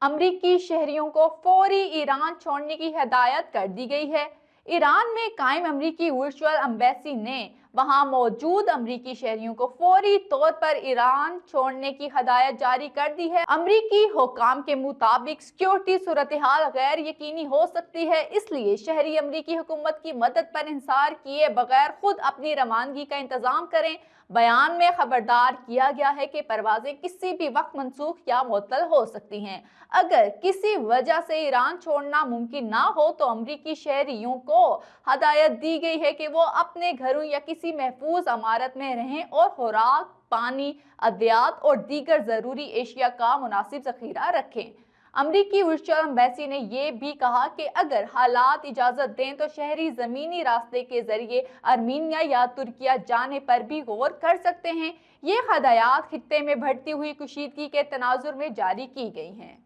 अमरीकी शहरियों को फौरी ईरान छोड़ने की हिदायत कर दी गई है। ईरान में कायम अमरीकी वर्चुअल एम्बेसी ने वहां मौजूद अमरीकी शहरियों को फौरी तौर पर ईरान छोड़ने की हिदायत जारी कर दी है। अमरीकी हुकाम के मुताबिक सिक्योरिटी सूरत हाल गैर यकीनी हो सकती है, इसलिए शहरी अमरीकी हुकूमत की मदद पर इंसार किए बगैर खुद अपनी रवानगी का इंतजाम करें। बयान में खबरदार किया गया है कि परवाजें किसी भी वक्त मनसूख या मुअत्तल हो सकती हैं। अगर किसी वजह से ईरान छोड़ना मुमकिन ना हो तो अमरीकी शहरियों को हदायत दी गई है कि वो अपने घरों या किसी महफूज इमारत में रहें और खुराक, पानी, अद्वियात और दीगर जरूरी एशिया का मुनासिब जखीरा रखें। अमरीकी वर्चुअल एम्बेसी ने यह भी कहा कि अगर हालात इजाजत दें तो शहरी जमीनी रास्ते के जरिए आर्मीनिया या तुर्किया जाने पर भी गौर कर सकते हैं। ये हदायत खित्ते में बढ़ती हुई कुशीदगी के तनाजुर में जारी की गई हैं।